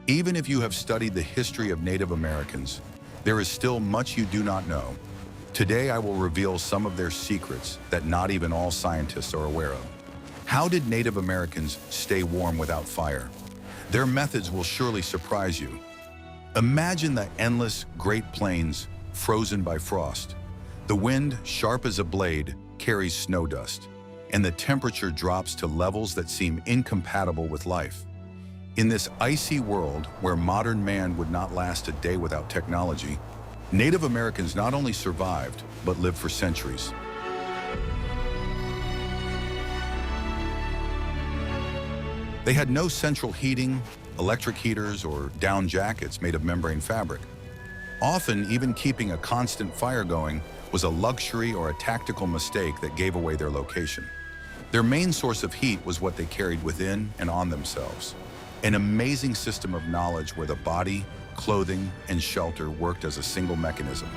Even if you have studied the history of Native Americans, there is still much you do not know. Today, I will reveal some of their secrets that not even all scientists are aware of. How did Native Americans stay warm without fire? Their methods will surely surprise you. Imagine the endless Great Plains frozen by frost. The wind, sharp as a blade, carries snow dust, and the temperature drops to levels that seem incompatible with life. In this icy world where modern man would not last a day without technology, Native Americans not only survived, but lived for centuries. They had no central heating, electric heaters, or down jackets made of membrane fabric. Often, even keeping a constant fire going was a luxury or a tactical mistake that gave away their location. Their main source of heat was what they carried within and on themselves. An amazing system of knowledge where the body, clothing, and shelter worked as a single mechanism.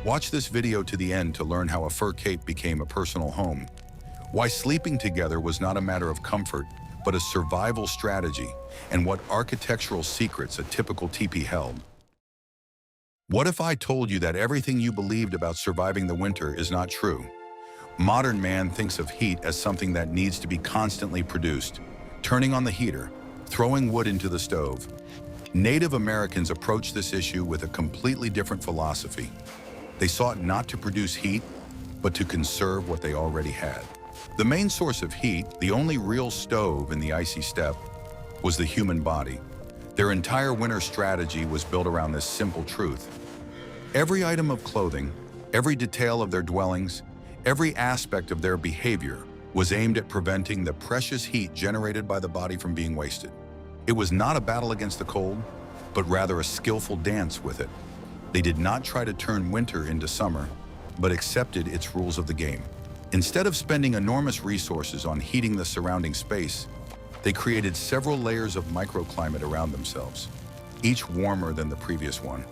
Watch this video to the end to learn how a fur cape became a personal home, why sleeping together was not a matter of comfort, but a survival strategy, and what architectural secrets a typical teepee held. What if I told you that everything you believed about surviving the winter is not true? Modern man thinks of heat as something that needs to be constantly produced, turning on the heater, throwing wood into the stove. Native Americans approached this issue with a completely different philosophy. They sought not to produce heat, but to conserve what they already had. The main source of heat, the only real stove in the icy steppe, was the human body. Their entire winter strategy was built around this simple truth. Every item of clothing, every detail of their dwellings, every aspect of their behavior was aimed at preventing the precious heat generated by the body from being wasted. It was not a battle against the cold, but rather a skillful dance with it. They did not try to turn winter into summer, but accepted its rules of the game. Instead of spending enormous resources on heating the surrounding space, they created several layers of microclimate around themselves, each warmer than the previous one.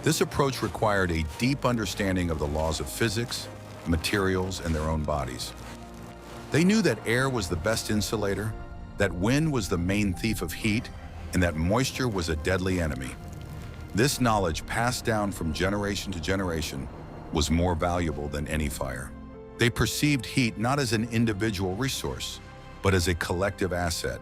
This approach required a deep understanding of the laws of physics, materials, and their own bodies. They knew that air was the best insulator, that wind was the main thief of heat, and that moisture was a deadly enemy. This knowledge, passed down from generation to generation, was more valuable than any fire. They perceived heat not as an individual resource, but as a collective asset.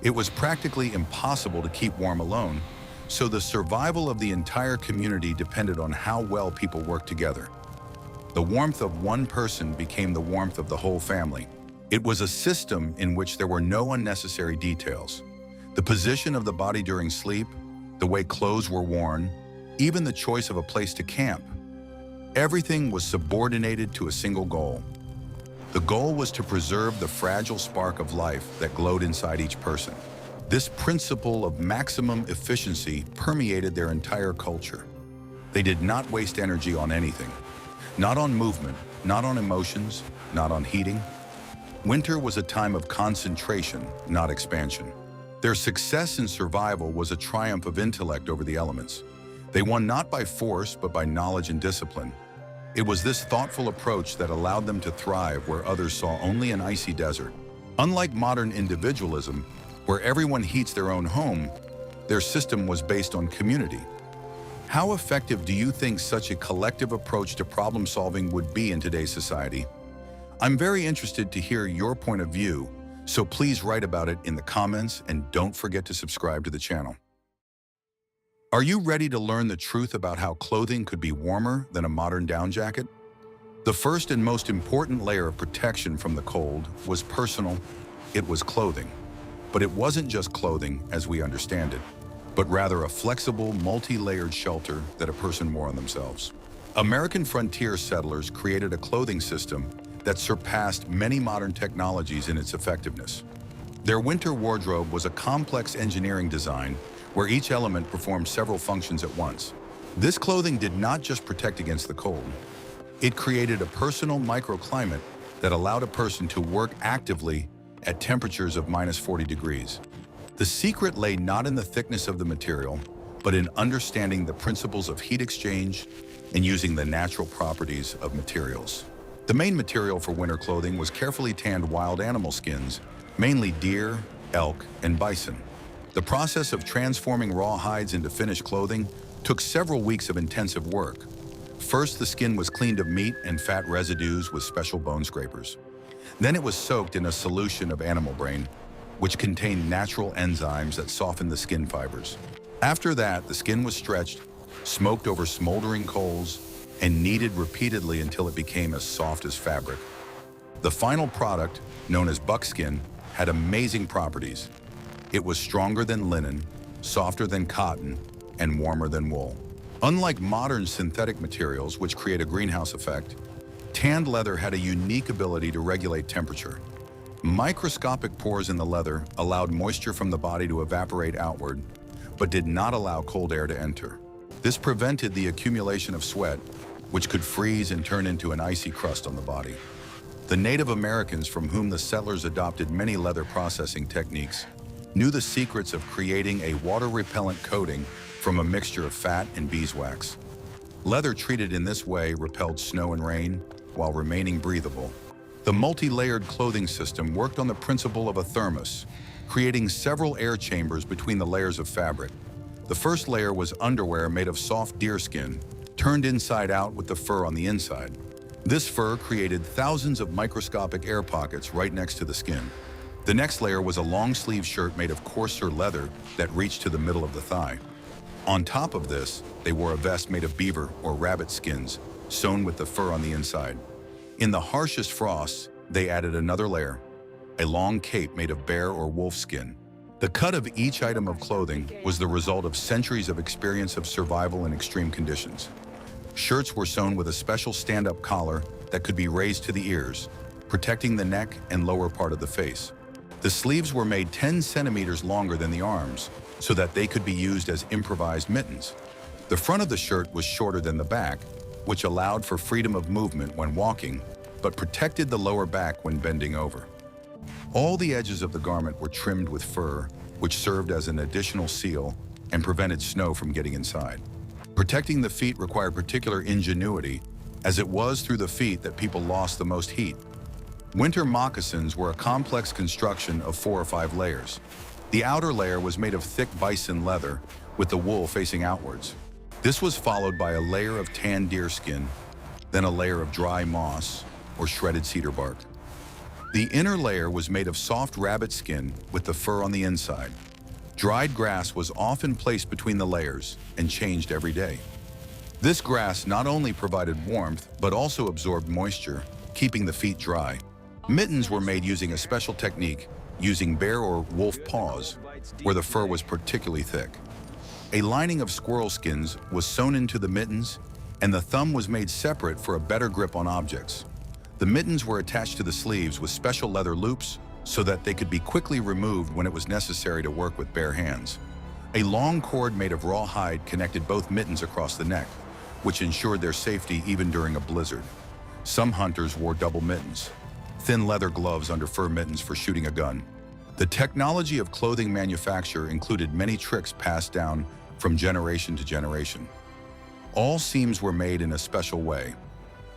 It was practically impossible to keep warm alone, so the survival of the entire community depended on how well people worked together. The warmth of one person became the warmth of the whole family. It was a system in which there were no unnecessary details. The position of the body during sleep, the way clothes were worn, even the choice of a place to camp. Everything was subordinated to a single goal. The goal was to preserve the fragile spark of life that glowed inside each person. This principle of maximum efficiency permeated their entire culture. They did not waste energy on anything. Not on movement, not on emotions, not on heating. Winter was a time of concentration, not expansion. Their success in survival was a triumph of intellect over the elements. They won not by force, but by knowledge and discipline. It was this thoughtful approach that allowed them to thrive where others saw only an icy desert. Unlike modern individualism, where everyone heats their own home, their system was based on community. How effective do you think such a collective approach to problem solving would be in today's society? I'm very interested to hear your point of view, so please write about it in the comments and don't forget to subscribe to the channel. Are you ready to learn the truth about how clothing could be warmer than a modern down jacket? The first and most important layer of protection from the cold was personal. It was clothing. But it wasn't just clothing as we understand it, but rather a flexible, multi-layered shelter that a person wore on themselves. American frontier settlers created a clothing system that surpassed many modern technologies in its effectiveness. Their winter wardrobe was a complex engineering design where each element performed several functions at once. This clothing did not just protect against the cold. It created a personal microclimate that allowed a person to work actively at temperatures of -40 degrees. The secret lay not in the thickness of the material, but in understanding the principles of heat exchange and using the natural properties of materials. The main material for winter clothing was carefully tanned wild animal skins mainly deer, elk, and bison. The process of transforming raw hides into finished clothing took several weeks of intensive work. First, the skin was cleaned of meat and fat residues with special bone scrapers. Then it was soaked in a solution of animal brain, which contained natural enzymes that softened the skin fibers. After that, the skin was stretched, smoked over smoldering coals, and kneaded repeatedly until it became as soft as fabric. The final product, known as buckskin, had amazing properties. It was stronger than linen, softer than cotton, and warmer than wool. Unlike modern synthetic materials, which create a greenhouse effect, tanned leather had a unique ability to regulate temperature. Microscopic pores in the leather allowed moisture from the body to evaporate outward, but did not allow cold air to enter. This prevented the accumulation of sweat, which could freeze and turn into an icy crust on the body. The Native Americans, from whom the settlers adopted many leather processing techniques, knew the secrets of creating a water-repellent coating from a mixture of fat and beeswax. Leather treated in this way repelled snow and rain while remaining breathable. The multi-layered clothing system worked on the principle of a thermos, creating several air chambers between the layers of fabric. The first layer was underwear made of soft deerskin, turned inside out with the fur on the inside. This fur created thousands of microscopic air pockets right next to the skin. The next layer was a long-sleeve shirt made of coarser leather that reached to the middle of the thigh. On top of this, they wore a vest made of beaver or rabbit skins, sewn with the fur on the inside. In the harshest frosts, they added another layer, a long cape made of bear or wolf skin. The cut of each item of clothing was the result of centuries of experience of survival in extreme conditions. Shirts were sewn with a special stand-up collar that could be raised to the ears, protecting the neck and lower part of the face. The sleeves were made 10 centimeters longer than the arms, so that they could be used as improvised mittens. The front of the shirt was shorter than the back, which allowed for freedom of movement when walking, but protected the lower back when bending over. All the edges of the garment were trimmed with fur, which served as an additional seal and prevented snow from getting inside. Protecting the feet required particular ingenuity, as it was through the feet that people lost the most heat. Winter moccasins were a complex construction of 4 or 5 layers. The outer layer was made of thick bison leather, with the wool facing outwards. This was followed by a layer of tanned deerskin, then a layer of dry moss or shredded cedar bark. The inner layer was made of soft rabbit skin with the fur on the inside. Dried grass was often placed between the layers and changed every day. This grass not only provided warmth, but also absorbed moisture, keeping the feet dry. Mittens were made using a special technique, using bear or wolf paws, where the fur was particularly thick. A lining of squirrel skins was sewn into the mittens, and the thumb was made separate for a better grip on objects. The mittens were attached to the sleeves with special leather loops so that they could be quickly removed when it was necessary to work with bare hands. A long cord made of raw hide connected both mittens across the neck, which ensured their safety even during a blizzard. Some hunters wore double mittens, thin leather gloves under fur mittens for shooting a gun. The technology of clothing manufacture included many tricks passed down from generation to generation. All seams were made in a special way.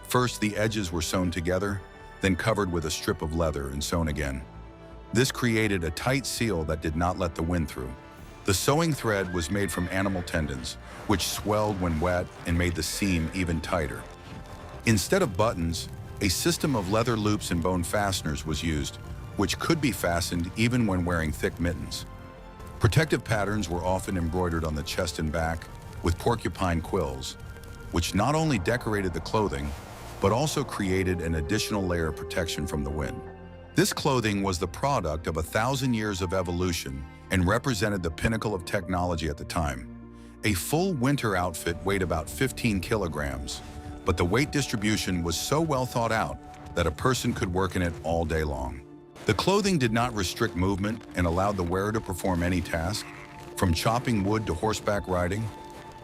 First, the edges were sewn together, then covered with a strip of leather and sewn again. This created a tight seal that did not let the wind through. The sewing thread was made from animal tendons, which swelled when wet and made the seam even tighter. Instead of buttons, a system of leather loops and bone fasteners was used, which could be fastened even when wearing thick mittens. Protective patterns were often embroidered on the chest and back with porcupine quills, which not only decorated the clothing, but also created an additional layer of protection from the wind. This clothing was the product of 1,000 years of evolution and represented the pinnacle of technology at the time. A full winter outfit weighed about 15 kilograms, but the weight distribution was so well thought out that a person could work in it all day long. The clothing did not restrict movement and allowed the wearer to perform any task, from chopping wood to horseback riding.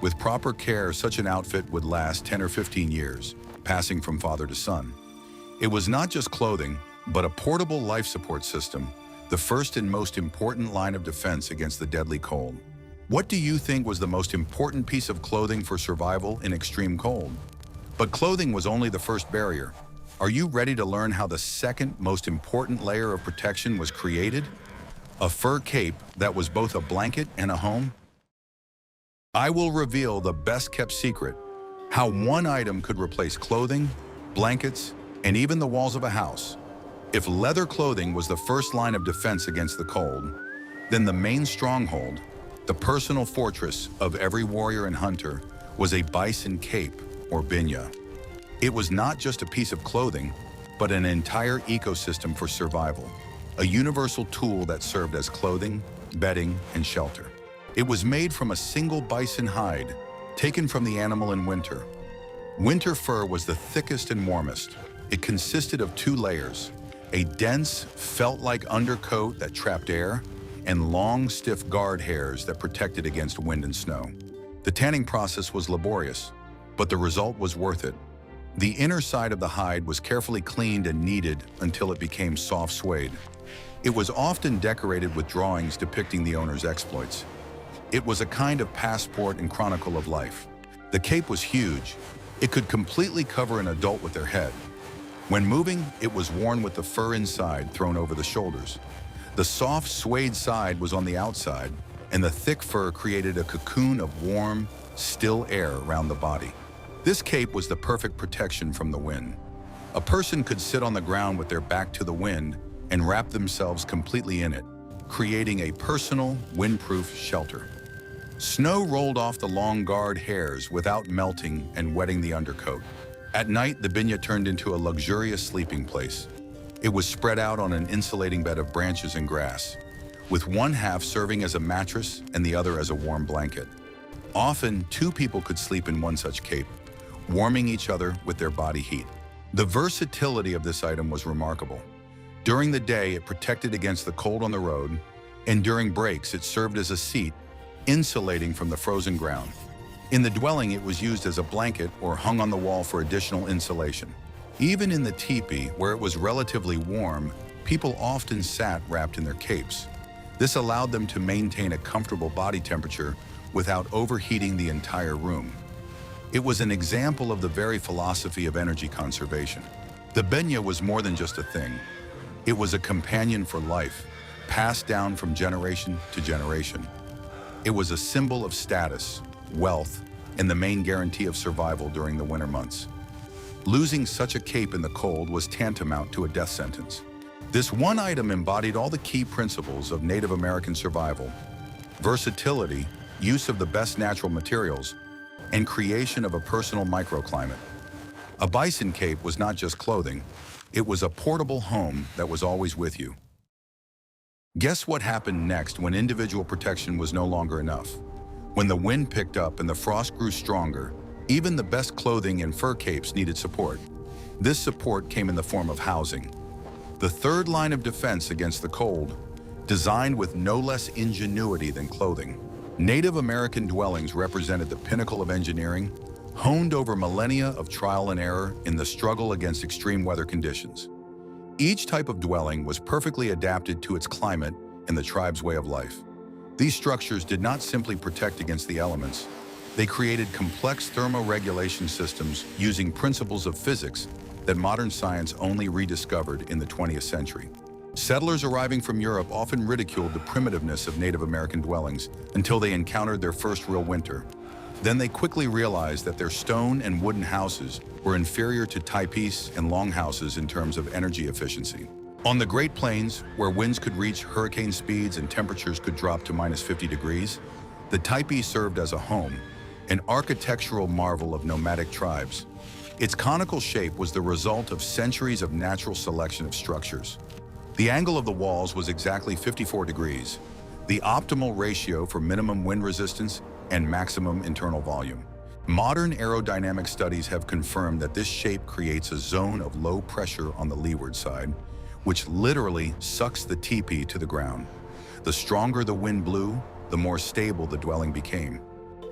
With proper care, such an outfit would last 10 or 15 years, passing from father to son. It was not just clothing, but a portable life support system, the first and most important line of defense against the deadly cold. What do you think was the most important piece of clothing for survival in extreme cold? But clothing was only the first barrier. Are you ready to learn how the second most important layer of protection was created? A fur cape that was both a blanket and a home? I will reveal the best-kept secret, how one item could replace clothing, blankets, and even the walls of a house. If leather clothing was the first line of defense against the cold, then the main stronghold, the personal fortress of every warrior and hunter, was a bison cape, or binya. It was not just a piece of clothing, but an entire ecosystem for survival, a universal tool that served as clothing, bedding, and shelter. It was made from a single bison hide, taken from the animal in winter. Winter fur was the thickest and warmest. It consisted of two layers, a dense, felt-like undercoat that trapped air, and long, stiff guard hairs that protected against wind and snow. The tanning process was laborious, but the result was worth it. The inner side of the hide was carefully cleaned and kneaded until it became soft suede. It was often decorated with drawings depicting the owner's exploits. It was a kind of passport and chronicle of life. The cape was huge. It could completely cover an adult with their head. When moving, it was worn with the fur inside thrown over the shoulders. The soft suede side was on the outside, and the thick fur created a cocoon of warm, still air around the body. This cape was the perfect protection from the wind. A person could sit on the ground with their back to the wind and wrap themselves completely in it, creating a personal, windproof shelter. Snow rolled off the long guard hairs without melting and wetting the undercoat. At night, the binya turned into a luxurious sleeping place. It was spread out on an insulating bed of branches and grass, with one half serving as a mattress and the other as a warm blanket. Often, two people could sleep in one such cape, warming each other with their body heat. The versatility of this item was remarkable. During the day, it protected against the cold on the road, and during breaks, it served as a seat, insulating from the frozen ground. In the dwelling, it was used as a blanket or hung on the wall for additional insulation. Even in the teepee, where it was relatively warm, people often sat wrapped in their capes. This allowed them to maintain a comfortable body temperature without overheating the entire room. It was an example of the very philosophy of energy conservation. The binya was more than just a thing. It was a companion for life, passed down from generation to generation. It was a symbol of status, wealth, and the main guarantee of survival during the winter months. Losing such a cape in the cold was tantamount to a death sentence. This one item embodied all the key principles of Native American survival: versatility, use of the best natural materials, and creation of a personal microclimate. A bison cape was not just clothing, it was a portable home that was always with you. Guess what happened next when individual protection was no longer enough? When the wind picked up and the frost grew stronger, even the best clothing and fur capes needed support. This support came in the form of housing. The third line of defense against the cold, designed with no less ingenuity than clothing. Native American dwellings represented the pinnacle of engineering, honed over millennia of trial and error in the struggle against extreme weather conditions. Each type of dwelling was perfectly adapted to its climate and the tribe's way of life. These structures did not simply protect against the elements. They created complex thermoregulation systems using principles of physics that modern science only rediscovered in the 20th century. Settlers arriving from Europe often ridiculed the primitiveness of Native American dwellings until they encountered their first real winter. Then they quickly realized that their stone and wooden houses were inferior to Tipis and longhouses in terms of energy efficiency. On the Great Plains, where winds could reach hurricane speeds and temperatures could drop to -50 degrees, the Tipi served as a home, an architectural marvel of nomadic tribes. Its conical shape was the result of centuries of natural selection of structures. The angle of the walls was exactly 54 degrees, the optimal ratio for minimum wind resistance and maximum internal volume. Modern aerodynamic studies have confirmed that this shape creates a zone of low pressure on the leeward side, which literally sucks the teepee to the ground. The stronger the wind blew, the more stable the dwelling became.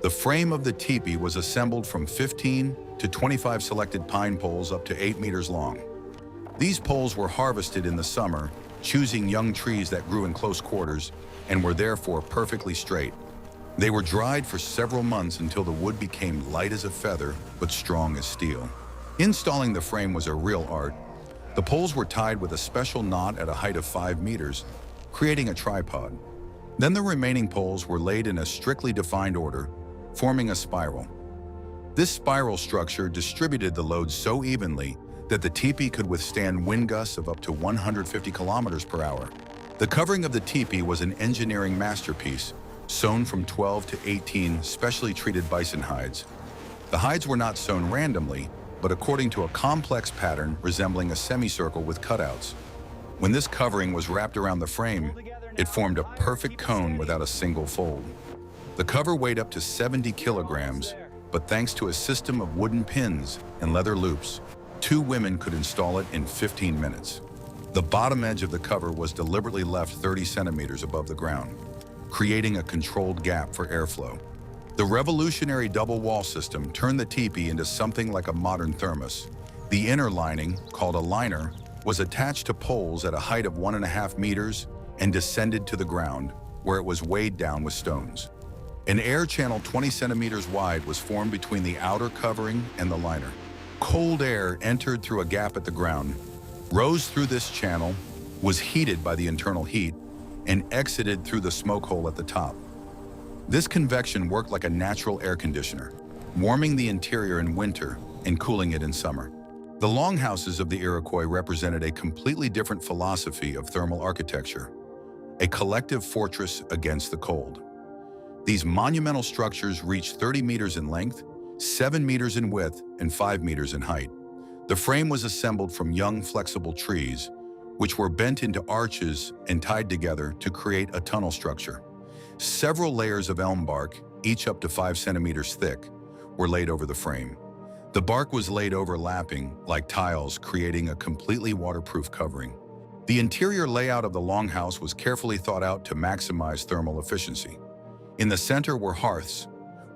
The frame of the teepee was assembled from 15 to 25 selected pine poles up to 8 meters long. These poles were harvested in the summer, choosing young trees that grew in close quarters and were therefore perfectly straight. They were dried for several months until the wood became light as a feather but strong as steel. Installing the frame was a real art. The poles were tied with a special knot at a height of 5 meters, creating a tripod. Then the remaining poles were laid in a strictly defined order, forming a spiral. This spiral structure distributed the load so evenly that the teepee could withstand wind gusts of up to 150 kilometers per hour. The covering of the teepee was an engineering masterpiece, sewn from 12 to 18 specially treated bison hides. The hides were not sewn randomly, but according to a complex pattern resembling a semicircle with cutouts. When this covering was wrapped around the frame, it formed a perfect cone without a single fold. The cover weighed up to 70 kilograms, but thanks to a system of wooden pins and leather loops, 2 women could install it in 15 minutes. The bottom edge of the cover was deliberately left 30 centimeters above the ground, creating a controlled gap for airflow. The revolutionary double wall system turned the teepee into something like a modern thermos. The inner lining, called a liner, was attached to poles at a height of 1.5 meters and descended to the ground, where it was weighed down with stones. An air channel 20 centimeters wide was formed between the outer covering and the liner. Cold air entered through a gap at the ground, rose through this channel, was heated by the internal heat, and exited through the smoke hole at the top. This convection worked like a natural air conditioner, warming the interior in winter and cooling it in summer. The longhouses of the Iroquois represented a completely different philosophy of thermal architecture, a collective fortress against the cold. These monumental structures reached 30 meters in length, 7 meters in width, and 5 meters in height. The frame was assembled from young, flexible trees, which were bent into arches and tied together to create a tunnel structure. Several layers of elm bark, each up to 5 centimeters thick, were laid over the frame. The bark was laid overlapping, like tiles, creating a completely waterproof covering. The interior layout of the longhouse was carefully thought out to maximize thermal efficiency. In the center were hearths,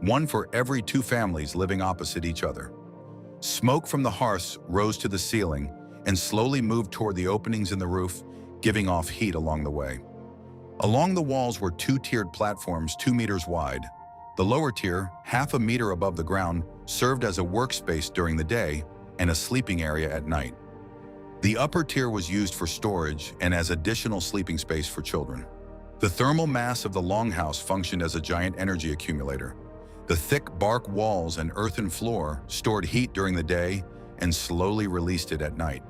one for every 2 families living opposite each other. Smoke from the hearths rose to the ceiling and slowly moved toward the openings in the roof, giving off heat along the way. Along the walls were 2-tiered platforms 2 meters wide. The lower tier, half a meter above the ground, served as a workspace during the day and a sleeping area at night. The upper tier was used for storage and as additional sleeping space for children. The thermal mass of the longhouse functioned as a giant energy accumulator. The thick bark walls and earthen floor stored heat during the day and slowly released it at night.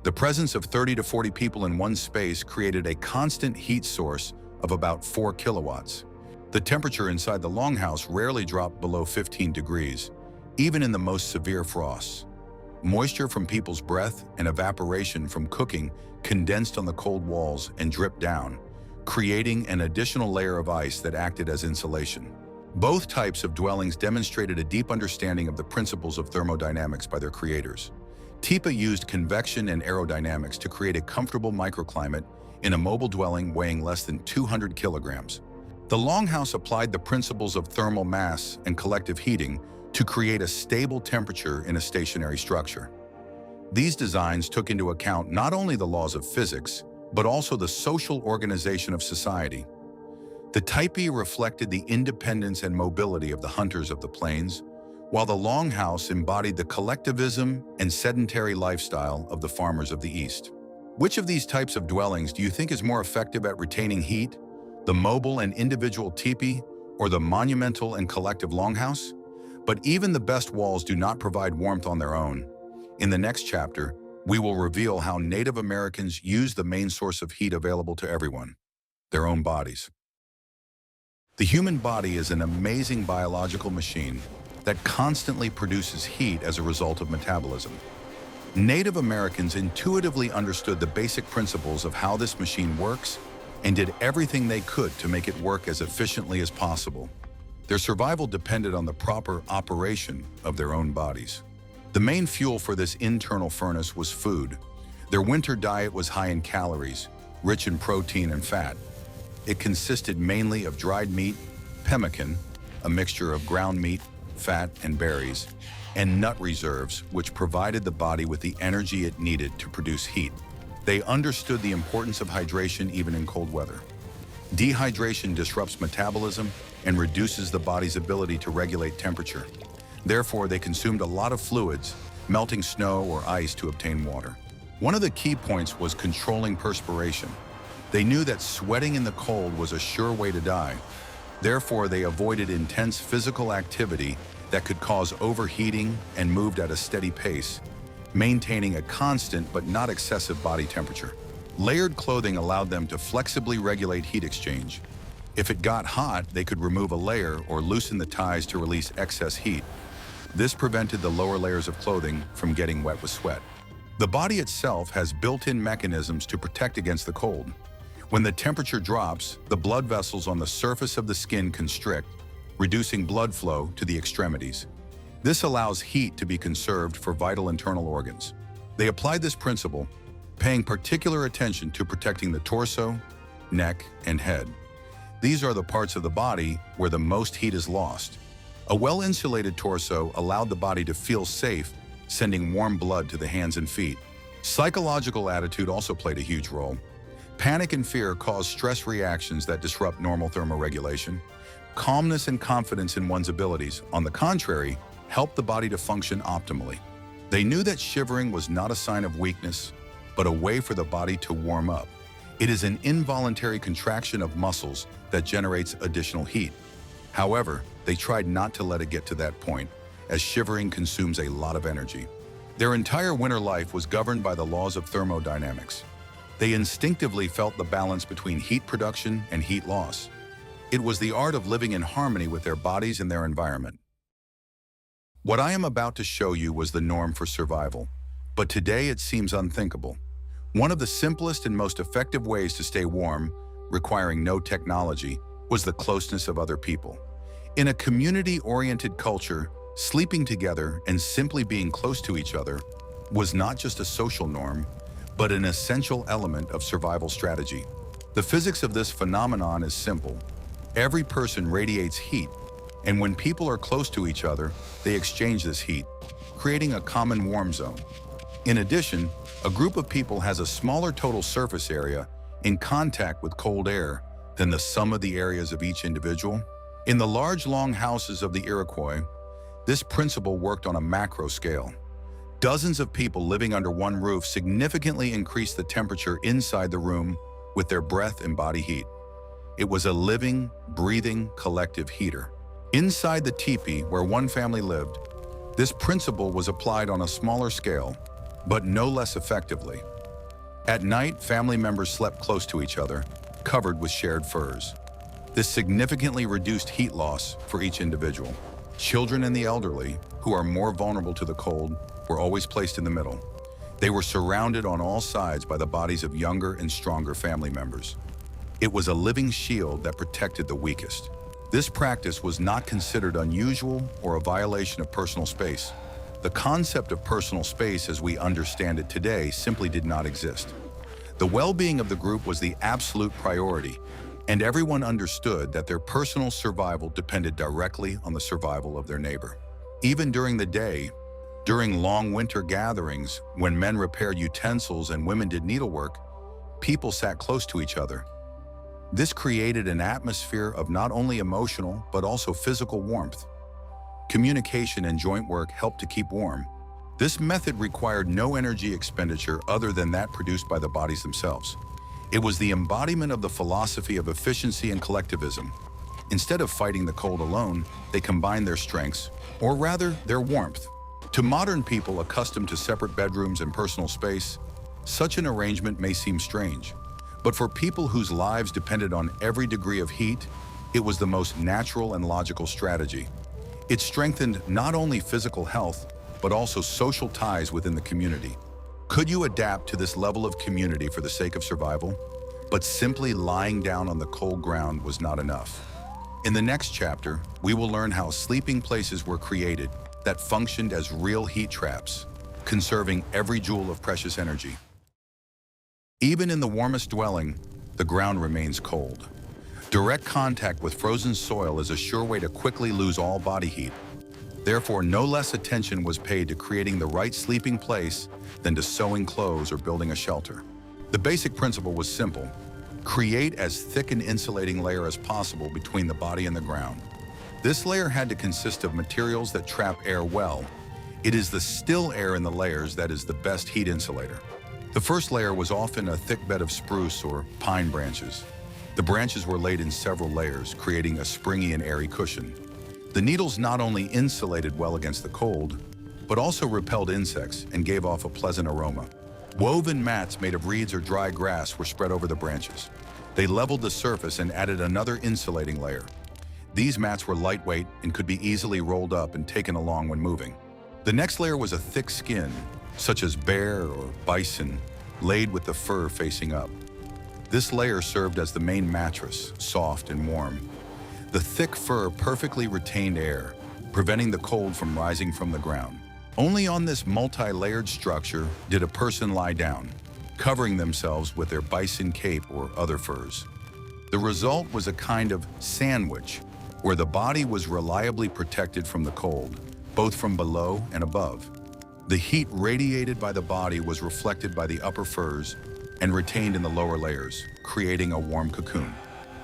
The presence of 30 to 40 people in one space created a constant heat source of about 4 kilowatts. The temperature inside the longhouse rarely dropped below 15 degrees, even in the most severe frosts. Moisture from people's breath and evaporation from cooking condensed on the cold walls and dripped down, creating an additional layer of ice that acted as insulation. Both types of dwellings demonstrated a deep understanding of the principles of thermodynamics by their creators. Tipi used convection and aerodynamics to create a comfortable microclimate in a mobile dwelling weighing less than 200 kilograms. The longhouse applied the principles of thermal mass and collective heating to create a stable temperature in a stationary structure. These designs took into account not only the laws of physics, but also the social organization of society. The Tipi reflected the independence and mobility of the hunters of the plains, while the longhouse embodied the collectivism and sedentary lifestyle of the farmers of the East. Which of these types of dwellings do you think is more effective at retaining heat, the mobile and individual teepee, or the monumental and collective longhouse? But even the best walls do not provide warmth on their own. In the next chapter, we will reveal how Native Americans used the main source of heat available to everyone, their own bodies. The human body is an amazing biological machine that constantly produces heat as a result of metabolism. Native Americans intuitively understood the basic principles of how this machine works and did everything they could to make it work as efficiently as possible. Their survival depended on the proper operation of their own bodies. The main fuel for this internal furnace was food. Their winter diet was high in calories, rich in protein and fat. It consisted mainly of dried meat, pemmican, a mixture of ground meat, fat, and berries, and nut reserves, which provided the body with the energy it needed to produce heat. They understood the importance of hydration even in cold weather. Dehydration disrupts metabolism and reduces the body's ability to regulate temperature. Therefore, they consumed a lot of fluids, melting snow or ice to obtain water. One of the key points was controlling perspiration. They knew that sweating in the cold was a sure way to die. Therefore, they avoided intense physical activity that could cause overheating and moved at a steady pace, maintaining a constant but not excessive body temperature. Layered clothing allowed them to flexibly regulate heat exchange. If it got hot, they could remove a layer or loosen the ties to release excess heat. This prevented the lower layers of clothing from getting wet with sweat. The body itself has built-in mechanisms to protect against the cold. When the temperature drops, the blood vessels on the surface of the skin constrict, reducing blood flow to the extremities. This allows heat to be conserved for vital internal organs. They applied this principle, paying particular attention to protecting the torso, neck, and head. These are the parts of the body where the most heat is lost. A well-insulated torso allowed the body to feel safe, sending warm blood to the hands and feet. Psychological attitude also played a huge role. Panic and fear cause stress reactions that disrupt normal thermoregulation. Calmness and confidence in one's abilities, on the contrary, help the body to function optimally. They knew that shivering was not a sign of weakness, but a way for the body to warm up. It is an involuntary contraction of muscles that generates additional heat. However, they tried not to let it get to that point, as shivering consumes a lot of energy. Their entire winter life was governed by the laws of thermodynamics. They instinctively felt the balance between heat production and heat loss. It was the art of living in harmony with their bodies and their environment. What I am about to show you was the norm for survival, but today it seems unthinkable. One of the simplest and most effective ways to stay warm, requiring no technology, was the closeness of other people. In a community-oriented culture, sleeping together and simply being close to each other was not just a social norm, but an essential element of survival strategy. The physics of this phenomenon is simple. Every person radiates heat, and when people are close to each other, they exchange this heat, creating a common warm zone. In addition, a group of people has a smaller total surface area in contact with cold air than the sum of the areas of each individual. In the large long houses of the Iroquois, this principle worked on a macro scale. Dozens of people living under one roof significantly increased the temperature inside the room with their breath and body heat. It was a living, breathing, collective heater. Inside the Tipi, where one family lived, this principle was applied on a smaller scale, but no less effectively. At night, family members slept close to each other, covered with shared furs. This significantly reduced heat loss for each individual. Children and the elderly, who are more vulnerable to the cold, were always placed in the middle. They were surrounded on all sides by the bodies of younger and stronger family members. It was a living shield that protected the weakest. This practice was not considered unusual or a violation of personal space. The concept of personal space as we understand it today simply did not exist. The well-being of the group was the absolute priority, and everyone understood that their personal survival depended directly on the survival of their neighbor. Even during the day, during long winter gatherings, when men repaired utensils and women did needlework, people sat close to each other. This created an atmosphere of not only emotional, but also physical warmth. Communication and joint work helped to keep warm. This method required no energy expenditure other than that produced by the bodies themselves. It was the embodiment of the philosophy of efficiency and collectivism. Instead of fighting the cold alone, they combined their strengths, or rather, their warmth. To modern people accustomed to separate bedrooms and personal space, such an arrangement may seem strange. But for people whose lives depended on every degree of heat, it was the most natural and logical strategy. It strengthened not only physical health, but also social ties within the community. Could you adapt to this level of community for the sake of survival? But simply lying down on the cold ground was not enough. In the next chapter, we will learn how sleeping places were created that functioned as real heat traps, conserving every joule of precious energy. Even in the warmest dwelling, the ground remains cold. Direct contact with frozen soil is a sure way to quickly lose all body heat. Therefore, no less attention was paid to creating the right sleeping place than to sewing clothes or building a shelter. The basic principle was simple: create as thick an insulating layer as possible between the body and the ground. This layer had to consist of materials that trap air well It is the still air in the layers that is the best heat insulator. The first layer was often a thick bed of spruce or pine branches. The branches were laid in several layers, creating a springy and airy cushion. The needles not only insulated well against the cold, but also repelled insects and gave off a pleasant aroma. Woven mats made of reeds or dry grass were spread over the branches. They leveled the surface and added another insulating layer. These mats were lightweight and could be easily rolled up and taken along when moving. The next layer was a thick skin, such as bear or bison, laid with the fur facing up. This layer served as the main mattress, soft and warm. The thick fur perfectly retained air, preventing the cold from rising from the ground. Only on this multi-layered structure did a person lie down, covering themselves with their bison cape or other furs. The result was a kind of sandwich, where the body was reliably protected from the cold, both from below and above. The heat radiated by the body was reflected by the upper furs and retained in the lower layers, creating a warm cocoon.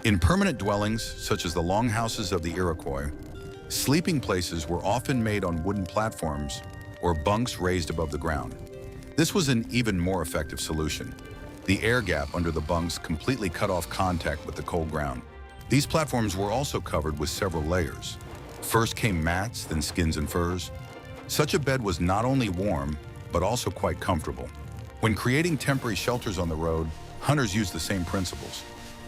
In permanent dwellings, such as the longhouses of the Iroquois, sleeping places were often made on wooden platforms or bunks raised above the ground. This was an even more effective solution. The air gap under the bunks completely cut off contact with the cold ground. These platforms were also covered with several layers. First came mats, then skins and furs. Such a bed was not only warm, but also quite comfortable. When creating temporary shelters on the road, hunters used the same principles.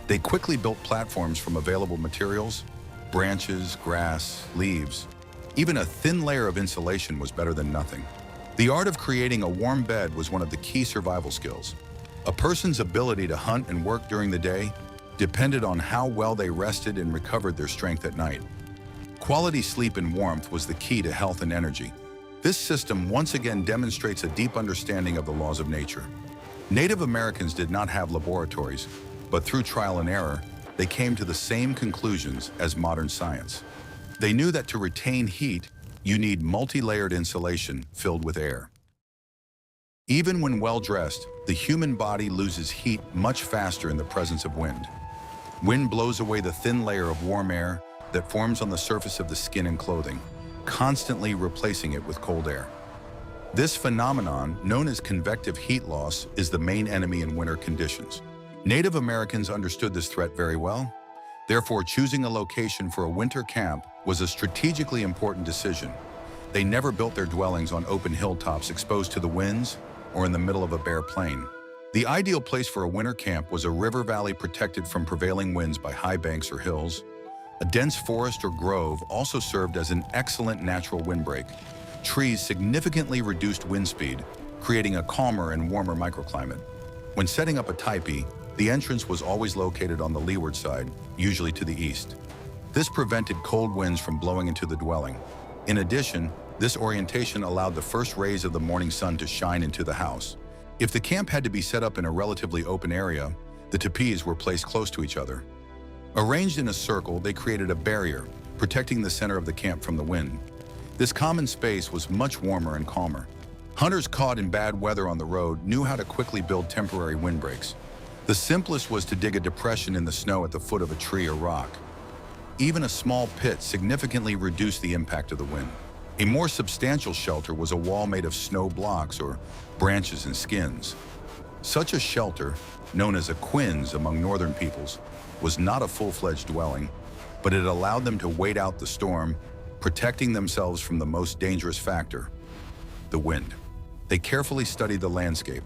They quickly built platforms from available materials, branches, grass, leaves. Even a thin layer of insulation was better than nothing. The art of creating a warm bed was one of the key survival skills. A person's ability to hunt and work during the day depended on how well they rested and recovered their strength at night. Quality sleep and warmth was the key to health and energy. This system once again demonstrates a deep understanding of the laws of nature. Native Americans did not have laboratories, but through trial and error, they came to the same conclusions as modern science. They knew that to retain heat, you need multi-layered insulation filled with air. Even when well-dressed, the human body loses heat much faster in the presence of wind. Wind blows away the thin layer of warm air that forms on the surface of the skin and clothing, constantly replacing it with cold air. This phenomenon, known as convective heat loss, is the main enemy in winter conditions. Native Americans understood this threat very well. Therefore, choosing a location for a winter camp was a strategically important decision. They never built their dwellings on open hilltops exposed to the winds or in the middle of a bare plain. The ideal place for a winter camp was a river valley protected from prevailing winds by high banks or hills. A dense forest or grove also served as an excellent natural windbreak. Trees significantly reduced wind speed, creating a calmer and warmer microclimate. When setting up a tipi, the entrance was always located on the leeward side, usually to the east. This prevented cold winds from blowing into the dwelling. In addition, this orientation allowed the first rays of the morning sun to shine into the house. If the camp had to be set up in a relatively open area, the tipis were placed close to each other. Arranged in a circle, they created a barrier, protecting the center of the camp from the wind. This common space was much warmer and calmer. Hunters caught in bad weather on the road knew how to quickly build temporary windbreaks. The simplest was to dig a depression in the snow at the foot of a tree or rock. Even a small pit significantly reduced the impact of the wind. A more substantial shelter was a wall made of snow blocks or branches and skins. Such a shelter, known as a quinze among northern peoples, was not a full-fledged dwelling, but it allowed them to wait out the storm, protecting themselves from the most dangerous factor, the wind. They carefully studied the landscape.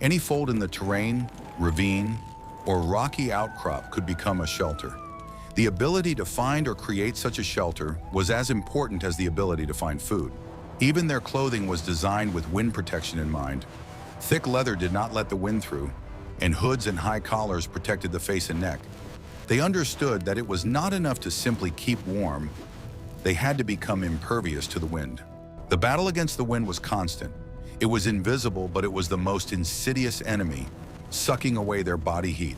Any fold in the terrain, ravine, or rocky outcrop could become a shelter. The ability to find or create such a shelter was as important as the ability to find food. Even their clothing was designed with wind protection in mind. Thick leather did not let the wind through, and hoods and high collars protected the face and neck. They understood that it was not enough to simply keep warm. They had to become impervious to the wind. The battle against the wind was constant. It was invisible, but it was the most insidious enemy, sucking away their body heat.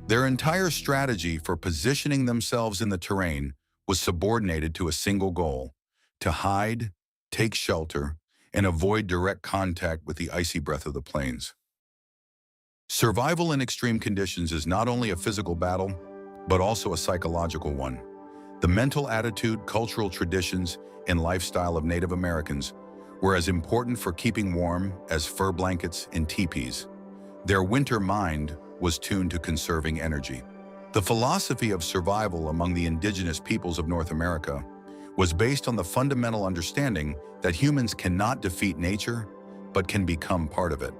Their entire strategy for positioning themselves in the terrain was subordinated to a single goal: to hide, take shelter, and avoid direct contact with the icy breath of the plains. Survival in extreme conditions is not only a physical battle, but also a psychological one. The mental attitude, cultural traditions, and lifestyle of Native Americans were as important for keeping warm as fur blankets and teepees. Their winter mind was tuned to conserving energy. The philosophy of survival among the indigenous peoples of North America was based on the fundamental understanding that humans cannot defeat nature, but can become part of it.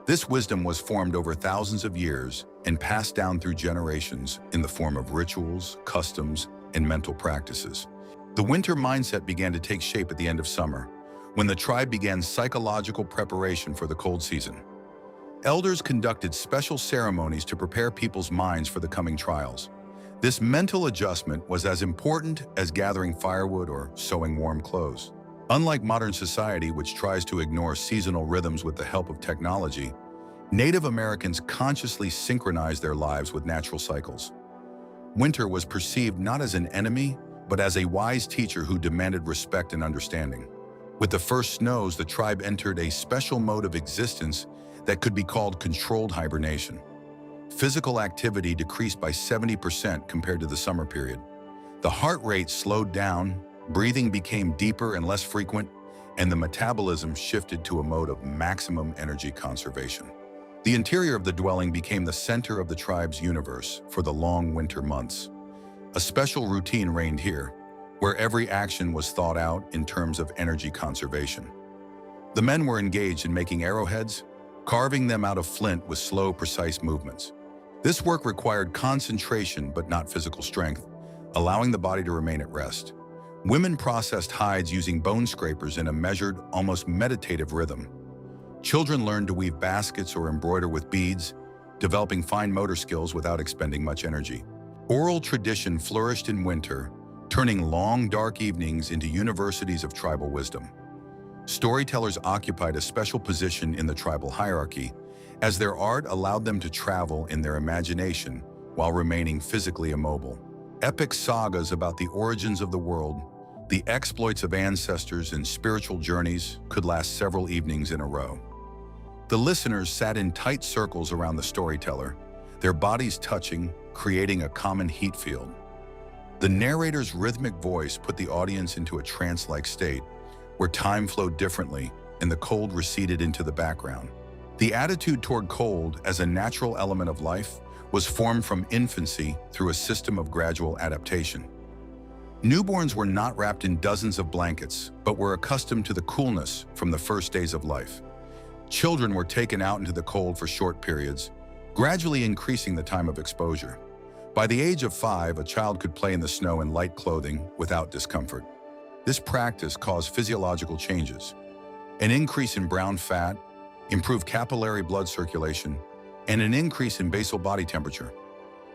This wisdom was formed over thousands of years and passed down through generations in the form of rituals, customs, and mental practices. The winter mindset began to take shape at the end of summer, when the tribe began psychological preparation for the cold season. Elders conducted special ceremonies to prepare people's minds for the coming trials. This mental adjustment was as important as gathering firewood or sewing warm clothes. Unlike modern society, which tries to ignore seasonal rhythms with the help of technology, Native Americans consciously synchronized their lives with natural cycles. Winter was perceived not as an enemy, but as a wise teacher who demanded respect and understanding. With the first snows, the tribe entered a special mode of existence that could be called controlled hibernation. Physical activity decreased by 70% compared to the summer period. The heart rate slowed down, breathing became deeper and less frequent, and the metabolism shifted to a mode of maximum energy conservation. The interior of the dwelling became the center of the tribe's universe for the long winter months. A special routine reigned here, where every action was thought out in terms of energy conservation. The men were engaged in making arrowheads, carving them out of flint with slow, precise movements. This work required concentration but not physical strength, allowing the body to remain at rest. Women processed hides using bone scrapers in a measured, almost meditative rhythm. Children learned to weave baskets or embroider with beads, developing fine motor skills without expending much energy. Oral tradition flourished in winter, turning long, dark evenings into universities of tribal wisdom. Storytellers occupied a special position in the tribal hierarchy, as their art allowed them to travel in their imagination while remaining physically immobile. Epic sagas about the origins of the world, the exploits of ancestors, and spiritual journeys could last several evenings in a row. The listeners sat in tight circles around the storyteller, their bodies touching, creating a common heat field. The narrator's rhythmic voice put the audience into a trance-like state, where time flowed differently and the cold receded into the background. The attitude toward cold as a natural element of life was formed from infancy through a system of gradual adaptation. Newborns were not wrapped in dozens of blankets, but were accustomed to the coolness from the first days of life. Children were taken out into the cold for short periods, gradually increasing the time of exposure. By the age of 5, a child could play in the snow in light clothing without discomfort. This practice caused physiological changes: an increase in brown fat, improved capillary blood circulation, and an increase in basal body temperature.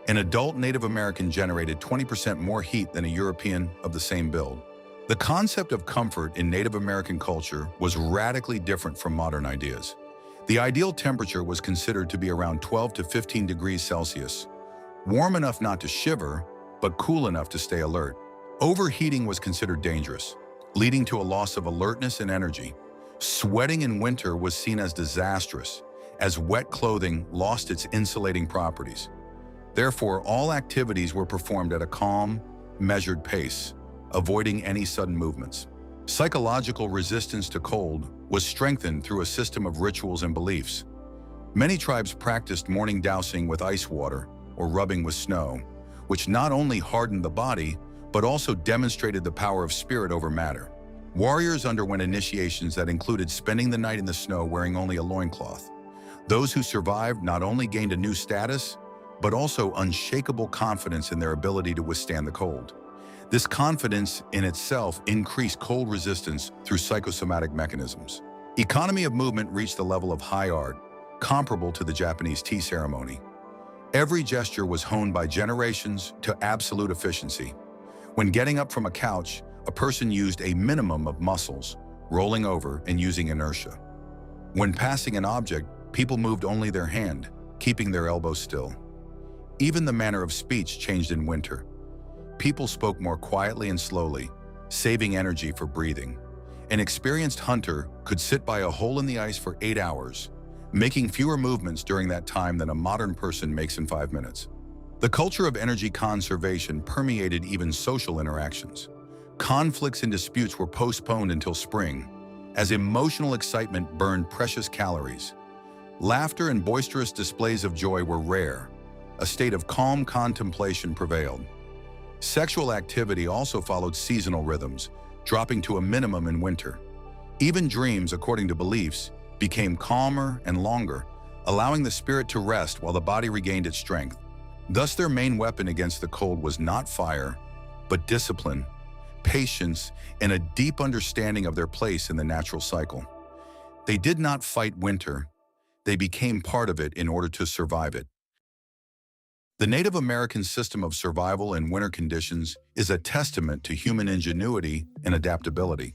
An adult Native American generated 20% more heat than a European of the same build. The concept of comfort in Native American culture was radically different from modern ideas. The ideal temperature was considered to be around 12 to 15 degrees Celsius, warm enough not to shiver, but cool enough to stay alert. Overheating was considered dangerous, leading to a loss of alertness and energy. Sweating in winter was seen as disastrous, as wet clothing lost its insulating properties. Therefore, all activities were performed at a calm, measured pace, avoiding any sudden movements. Psychological resistance to cold was strengthened through a system of rituals and beliefs. Many tribes practiced morning dousing with ice water or rubbing with snow, which not only hardened the body, but also demonstrated the power of spirit over matter. Warriors underwent initiations that included spending the night in the snow wearing only a loincloth. Those who survived not only gained a new status, but also unshakable confidence in their ability to withstand the cold. This confidence in itself increased cold resistance through psychosomatic mechanisms. Economy of movement reached the level of high art, comparable to the Japanese tea ceremony. Every gesture was honed by generations to absolute efficiency. When getting up from a couch, a person used a minimum of muscles, rolling over and using inertia. When passing an object, people moved only their hand, keeping their elbows still. Even the manner of speech changed in winter. People spoke more quietly and slowly, saving energy for breathing. An experienced hunter could sit by a hole in the ice for 8 hours, making fewer movements during that time than a modern person makes in 5 minutes. The culture of energy conservation permeated even social interactions. Conflicts and disputes were postponed until spring, as emotional excitement burned precious calories. Laughter and boisterous displays of joy were rare. A state of calm contemplation prevailed. Sexual activity also followed seasonal rhythms, dropping to a minimum in winter. Even dreams, according to beliefs, became calmer and longer, allowing the spirit to rest while the body regained its strength. Thus, their main weapon against the cold was not fire, but discipline, patience, and a deep understanding of their place in the natural cycle. They did not fight winter. They became part of it in order to survive it. The Native American system of survival in winter conditions is a testament to human ingenuity and adaptability.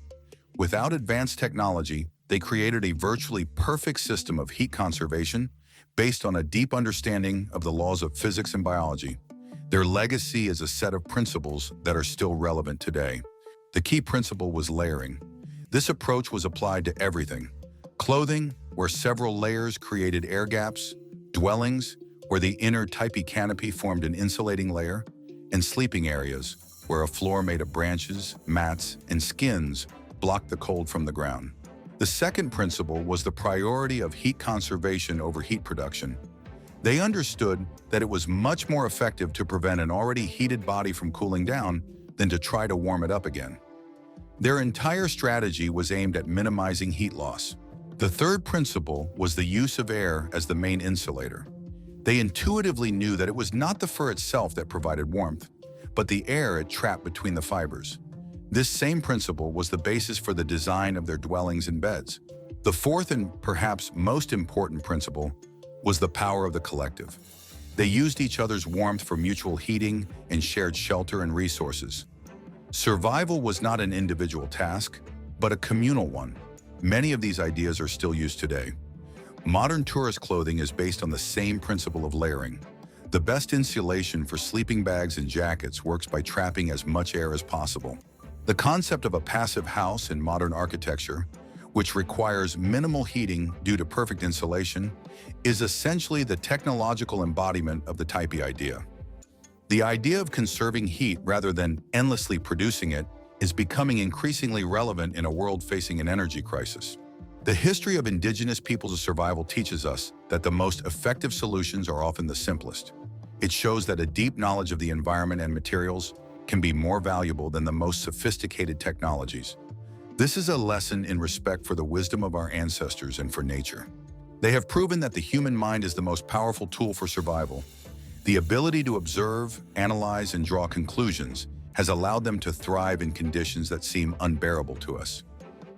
Without advanced technology, they created a virtually perfect system of heat conservation based on a deep understanding of the laws of physics and biology. Their legacy is a set of principles that are still relevant today. The key principle was layering. This approach was applied to everything. Clothing, where several layers created air gaps, dwellings, where the inner Tipi canopy formed an insulating layer, and sleeping areas, where a floor made of branches, mats, and skins blocked the cold from the ground. The second principle was the priority of heat conservation over heat production. They understood that it was much more effective to prevent an already heated body from cooling down than to try to warm it up again. Their entire strategy was aimed at minimizing heat loss. The third principle was the use of air as the main insulator. They intuitively knew that it was not the fur itself that provided warmth, but the air it trapped between the fibers. This same principle was the basis for the design of their dwellings and beds. The fourth and perhaps most important principle was the power of the collective. They used each other's warmth for mutual heating and shared shelter and resources. Survival was not an individual task, but a communal one. Many of these ideas are still used today. Modern tourist clothing is based on the same principle of layering. The best insulation for sleeping bags and jackets works by trapping as much air as possible. The concept of a passive house in modern architecture, which requires minimal heating due to perfect insulation, is essentially the technological embodiment of the Tipi idea. The idea of conserving heat rather than endlessly producing it is becoming increasingly relevant in a world facing an energy crisis. The history of indigenous peoples' survival teaches us that the most effective solutions are often the simplest. It shows that a deep knowledge of the environment and materials can be more valuable than the most sophisticated technologies. This is a lesson in respect for the wisdom of our ancestors and for nature. They have proven that the human mind is the most powerful tool for survival. The ability to observe, analyze, and draw conclusions has allowed them to thrive in conditions that seem unbearable to us.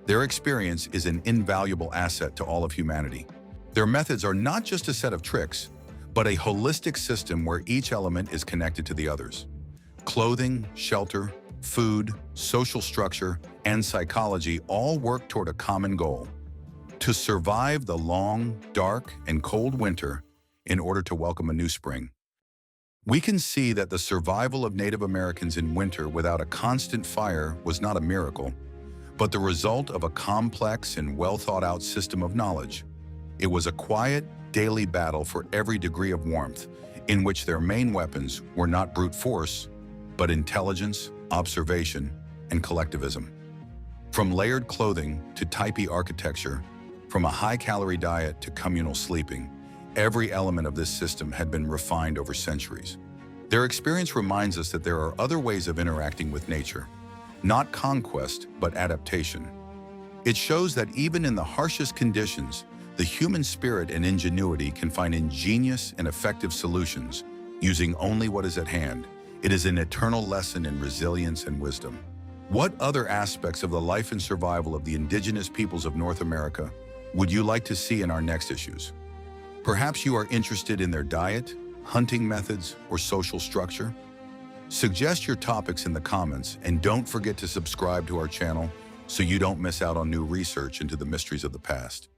Their experience is an invaluable asset to all of humanity. Their methods are not just a set of tricks, but a holistic system where each element is connected to the others. Clothing, shelter, food, social structure, and psychology all work toward a common goal: to survive the long, dark, and cold winter in order to welcome a new spring. We can see that the survival of Native Americans in winter without a constant fire was not a miracle, but the result of a complex and well-thought-out system of knowledge. It was a quiet, daily battle for every degree of warmth, in which their main weapons were not brute force, but intelligence, observation, and collectivism. From layered clothing to Tipi architecture, from a high-calorie diet to communal sleeping, every element of this system had been refined over centuries. Their experience reminds us that there are other ways of interacting with nature, not conquest, but adaptation. It shows that even in the harshest conditions, the human spirit and ingenuity can find ingenious and effective solutions, using only what is at hand. It is an eternal lesson in resilience and wisdom. What other aspects of the life and survival of the indigenous peoples of North America would you like to see in our next issues? Perhaps you are interested in their diet, hunting methods, or social structure? Suggest your topics in the comments, and don't forget to subscribe to our channel so you don't miss out on new research into the mysteries of the past.